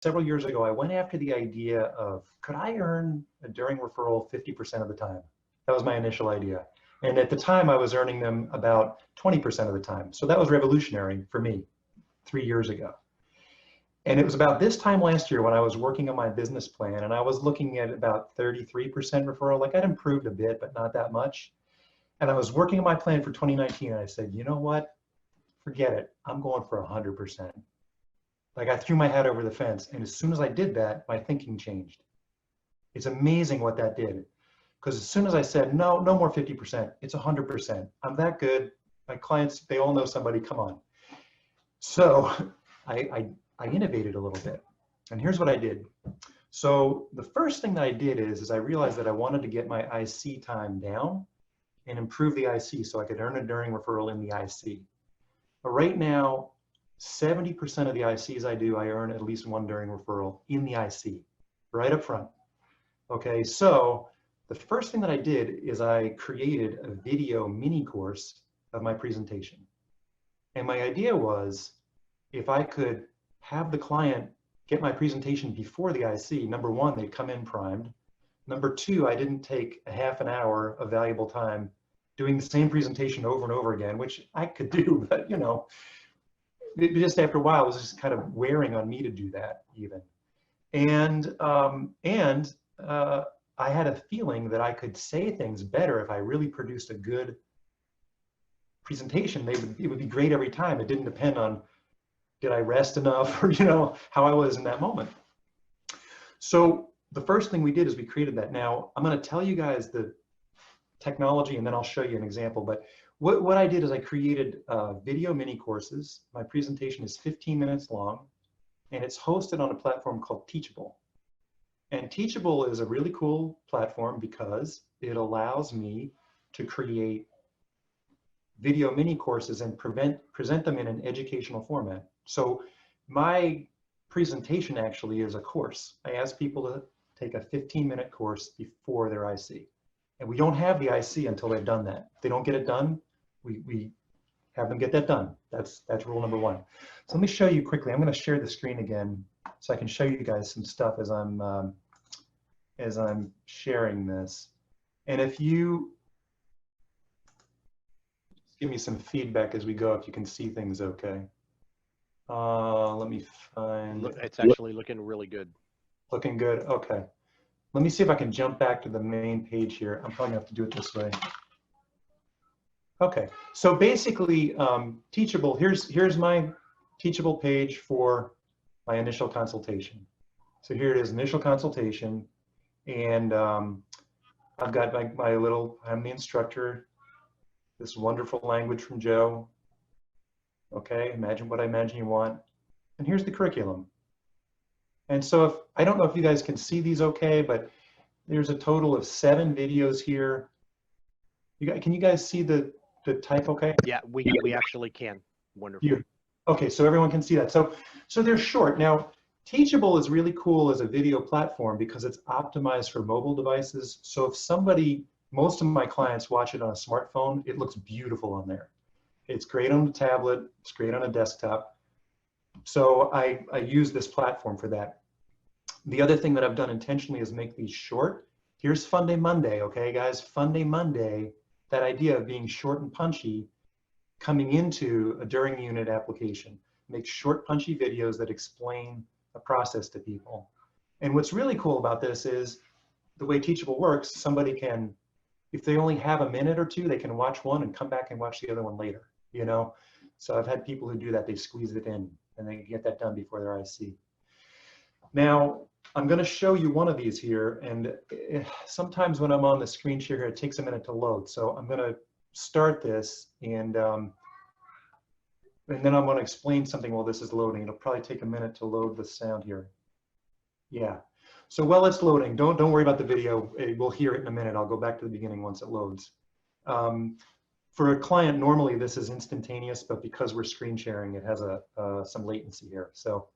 several years ago, I went after the idea of, could I earn a during referral 50% of the time? That was my initial idea. And at the time, I was earning them about 20% of the time. So that was revolutionary for me 3 years ago. And it was about this time last year when I was working on my business plan, and I was looking at about 33% referral. Like, I'd improved a bit, but not that much. And I was working on my plan for 2019, and I said, you know what? Forget it. I'm going for 100%. Like, I threw my hat over the fence, and as soon as I did that, my thinking changed. It's amazing what that did. Because as soon as I said, no more 50%, it's 100%. I'm that good. My clients, they all know somebody, come on. So I innovated a little bit. And here's what I did. So the first thing that I did is I realized that I wanted to get my IC time down and improve the IC so I could earn a during referral in the IC. But right now, 70% of the ICs I do, I earn at least one during referral in the IC, right up front. Okay, so the first thing that I did is I created a video mini course of my presentation. And my idea was, if I could have the client get my presentation before the IC, number one, they'd come in primed. Number two, I didn't take a half an hour of valuable time doing the same presentation over and over again, which I could do, but you know, just after a while, it was just kind of wearing on me to do that even. And I had a feeling that I could say things better if I really produced a good presentation. It would be great every time. It didn't depend on, did I rest enough, or you know, how I was in that moment. So the first thing we did is we created that. Now I'm going to tell you guys the technology, and then I'll show you an example. But what I did is I created video mini courses. My presentation is 15 minutes long, and it's hosted on a platform called Teachable. And Teachable is a really cool platform because it allows me to create video mini courses and present them in an educational format. So my presentation actually is a course. I ask people to take a 15-minute course before their IC. And we don't have the IC until they've done that. If they don't get it done, we have them get that done. That's rule number one. So let me show you quickly. I'm going to share the screen again so I can show you guys some stuff as I'm sharing this. And if you just give me some feedback as we go, if you can see things okay. Let me find. It's actually looking really good. Looking good. Okay. Let me see if I can jump back to the main page here. I'm probably gonna have to do it this way. Okay. So basically, Teachable. Here's my Teachable page for my initial consultation. So here it is, initial consultation, and I've got my little. I'm the instructor. This wonderful language from Joe. Okay, imagine what I imagine you want. And here's the curriculum. And so if, I don't know if you guys can see these okay, but there's a total of 7 videos here. Can you guys see the type okay? Yeah, we actually can. Wonderful. Okay, so everyone can see that. So they're short. Now, Teachable is really cool as a video platform because it's optimized for mobile devices. So if somebody, most of my clients watch it on a smartphone, it looks beautiful on there. It's great on a tablet, it's great on a desktop. So I use this platform for that. The other thing that I've done intentionally is make these short. Here's Fun Day Monday, okay guys? Fun Day Monday, that idea of being short and punchy coming into a during unit application. Make short punchy videos that explain a process to people. And what's really cool about this is the way Teachable works, somebody can, if they only have a minute or two, they can watch one and come back and watch the other one later, you know? So I've had people who do that, they squeeze it in and they get that done before their IC. Now, I'm gonna show you one of these here, and sometimes when I'm on the screen share here, it takes a minute to load. So I'm gonna start this, and then I'm gonna explain something while this is loading. It'll probably take a minute to load the sound here. Yeah, so while it's loading, don't worry about the video. We'll hear it in a minute. I'll go back to the beginning once it loads. For a client, normally this is instantaneous, but because we're screen sharing, it has some latency here. So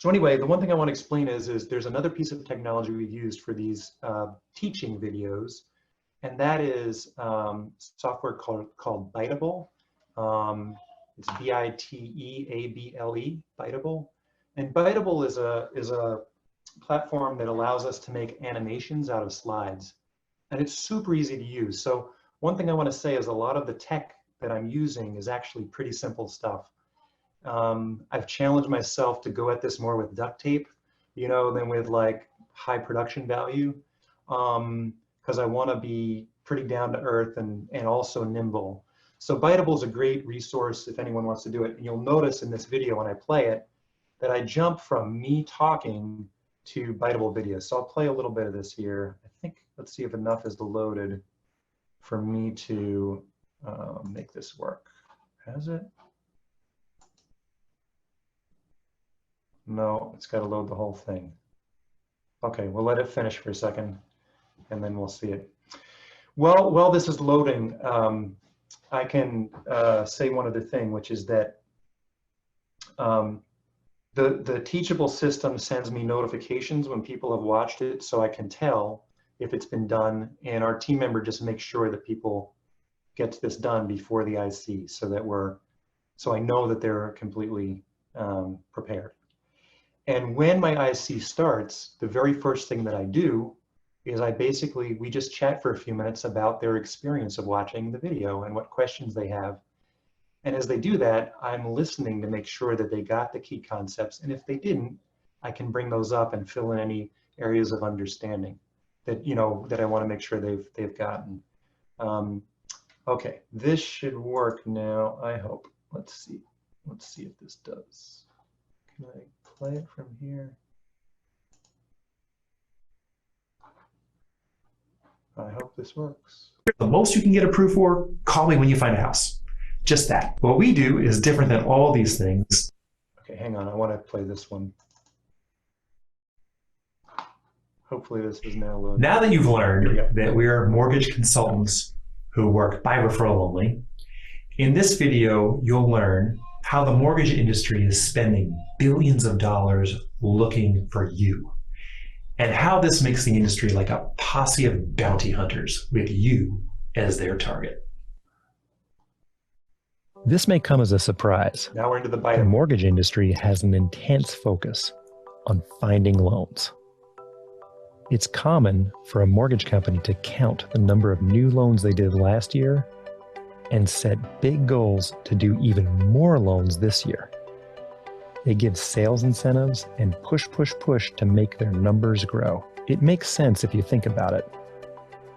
anyway, the one thing I want to explain is there's another piece of technology we've used for these teaching videos, and that is software called Byteable. It's B-I-T-E-A-B-L-E, Byteable. And Biteable is a platform that allows us to make animations out of slides. And it's super easy to use. So one thing I want to say is a lot of the tech that I'm using is actually pretty simple stuff. I've challenged myself to go at this more with duct tape, you know, than with like high production value, because I want to be pretty down to earth and also nimble. So Biteable is a great resource if anyone wants to do it. And you'll notice in this video when I play it that I jump from me talking to Biteable video. So I'll play a little bit of this here. I think, let's see if enough is loaded for me to make this work. Has it? No, it's got to load the whole thing. Okay, we'll let it finish for a second and then we'll see it. Well, while this is loading, I can say one other thing, which is that the teachable system sends me notifications when people have watched it, so I can tell if it's been done, and our team member just makes sure that people get this done before the IC, so I know that they're completely prepared. And when my IC starts, the very first thing that I do is we just chat for a few minutes about their experience of watching the video and what questions they have. And as they do that, I'm listening to make sure that they got the key concepts. And if they didn't, I can bring those up and fill in any areas of understanding that, you know, that I want to make sure they've gotten. Okay, this should work now, I hope. Let's see if this does. Can I play it from here? I hope this works. The most you can get approved for, call me when you find a house. Just that. What we do is different than all these things. Okay, hang on. I want to play this one. Hopefully this is now loaded. Now that you've learned that we are mortgage consultants who work by referral only, in this video, you'll learn how the mortgage industry is spending billions of dollars looking for you, and how this makes the industry like a posse of bounty hunters with you as their target. This may come as a surprise. Now we're into the The mortgage industry has an intense focus on finding loans. It's common for a mortgage company to count the number of new loans they did last year and set big goals to do even more loans this year. They give sales incentives and push to make their numbers grow. It makes sense if you think about it.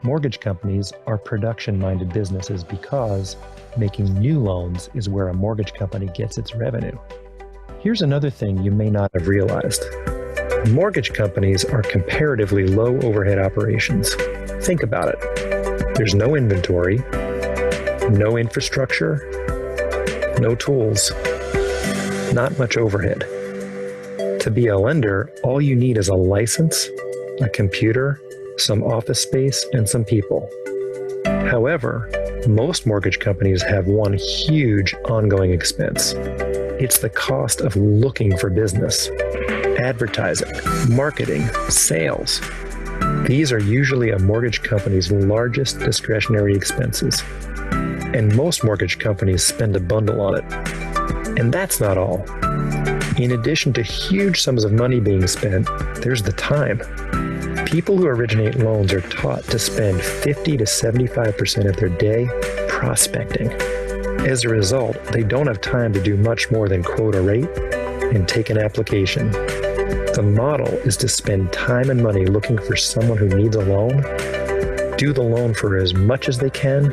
Mortgage companies are production-minded businesses because making new loans is where a mortgage company gets its revenue. Here's another thing you may not have realized. Mortgage companies are comparatively low overhead operations. Think about it. There's no inventory, no infrastructure, no tools, not much overhead. To be a lender, all you need is a license, a computer, some office space, and some people. However, most mortgage companies have one huge ongoing expense. It's the cost of looking for business. Advertising, marketing, sales. These are usually a mortgage company's largest discretionary expenses. And most mortgage companies spend a bundle on it. And that's not all. In addition to huge sums of money being spent, there's the time. People who originate loans are taught to spend 50 to 75% of their day prospecting. As a result, they don't have time to do much more than quote a rate and take an application. The model is to spend time and money looking for someone who needs a loan, do the loan for as much as they can,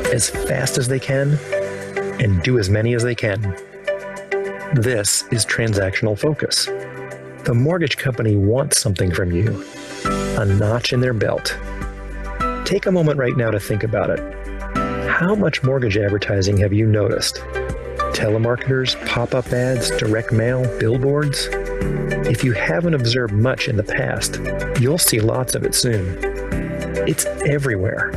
as fast as they can, and do as many as they can. This is transactional focus. The mortgage company wants something from you, a notch in their belt. Take a moment right now to think about it. How much mortgage advertising have you noticed? Telemarketers, pop-up ads, direct mail, billboards? If you haven't observed much in the past, you'll see lots of it soon. It's everywhere.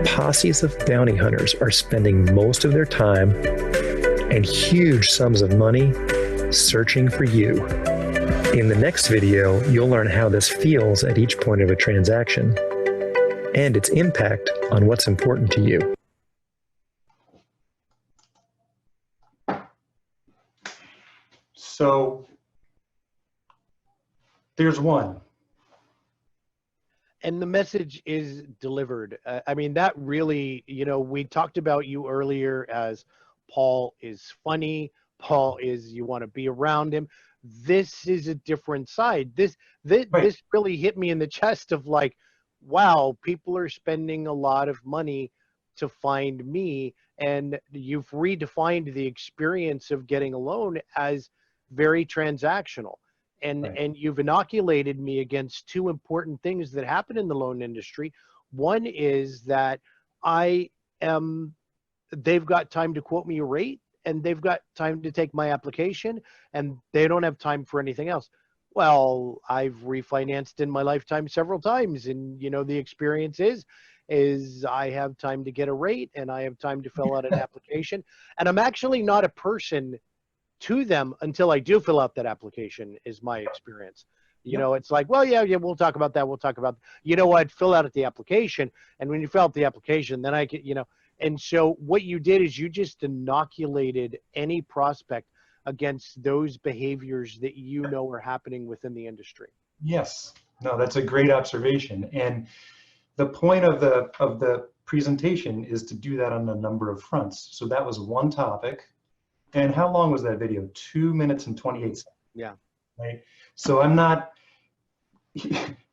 Posses of bounty hunters are spending most of their time and huge sums of money searching for you. In the next video, you'll learn how this feels at each point of a transaction and its impact on what's important to you. So there's one. And the message is delivered. I mean, that really, we talked about you earlier as Paul is funny. Paul is, you want to be around him. This is a different side. This Right. really hit me in the chest of like, wow, people are spending a lot of money to find me. And you've redefined the experience of getting a loan as very transactional. Right. And you've inoculated me against two important things that happen in the loan industry. One is that I am, they've got time to quote me a rate, and they've got time to take my application, and they don't have time for anything else. Well, I've refinanced in my lifetime several times, and the experience is I have time to get a rate, and I have time to fill out an application, and I'm actually not a person to them until I do fill out that application, is my experience. Yep. It's like, well, yeah, we'll talk about that. We'll talk about, what, fill out the application. And when you fill out the application, then I can, and so what you did is you just inoculated any prospect against those behaviors that are happening within the industry. Yes. No, that's a great observation. And the point of the presentation is to do that on a number of fronts. So that was one topic. And how long was that video? 2 minutes and 28 seconds. Yeah. Right. So I'm not,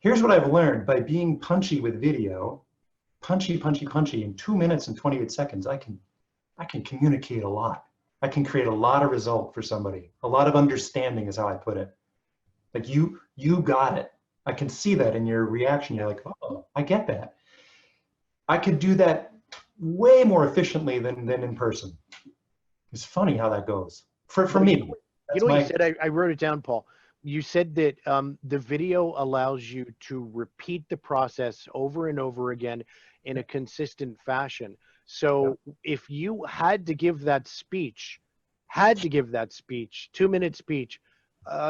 here's what I've learned by being punchy with video, punchy, in 2 minutes and 28 seconds, I can communicate a lot. I can create a lot of result for somebody. A lot of understanding is how I put it. Like you got it. I can see that in your reaction. You're like, oh, I get that. I could do that way more efficiently than in person. It's funny how that goes for me. You said, I wrote it down, Paul. You said that the video allows you to repeat the process over and over again in a consistent fashion. So if you had to give that speech, 2-minute speech,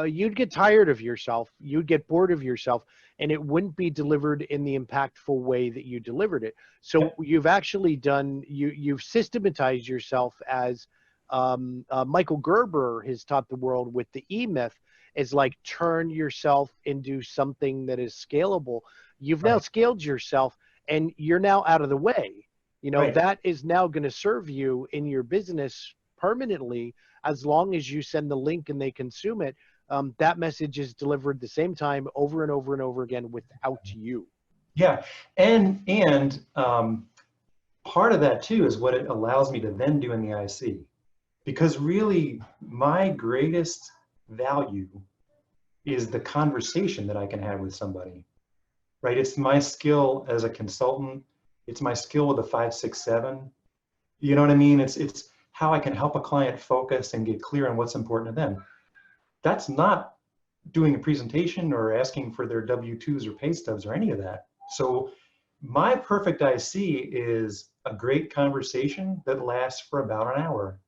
you'd get tired of yourself. You'd get bored of yourself, and it wouldn't be delivered in the impactful way that you delivered it. So you've actually done, you've systematized yourself as Michael Gerber has taught the world with the E-Myth, is like turn yourself into something that is scalable. You've now scaled yourself, and you're now out of the way. That is now going to serve you in your business permanently, as long as you send the link and they consume it. That message is delivered the same time over and over and over again without you. Yeah, and part of that too is what it allows me to then do in the IC. Because really, my greatest value is the conversation that I can have with somebody, right? It's my skill as a consultant. It's my skill with a 5, 6, 7. You know what I mean? It's how I can help a client focus and get clear on what's important to them. That's not doing a presentation or asking for their W-2s or pay stubs or any of that. So my perfect IC is a great conversation that lasts for about an hour.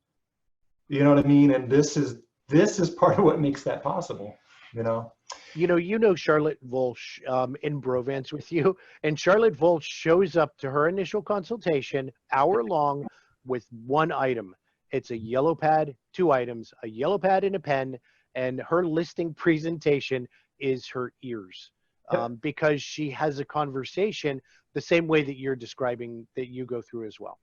You know what I mean? And this is part of what makes that possible, Charlotte Volsch in Brovance with you, and Charlotte Volsch shows up to her initial consultation, hour long, with one item. It's a yellow pad, 2 items, a yellow pad and a pen, and her listing presentation is her ears, because she has a conversation the same way that you're describing that you go through as well.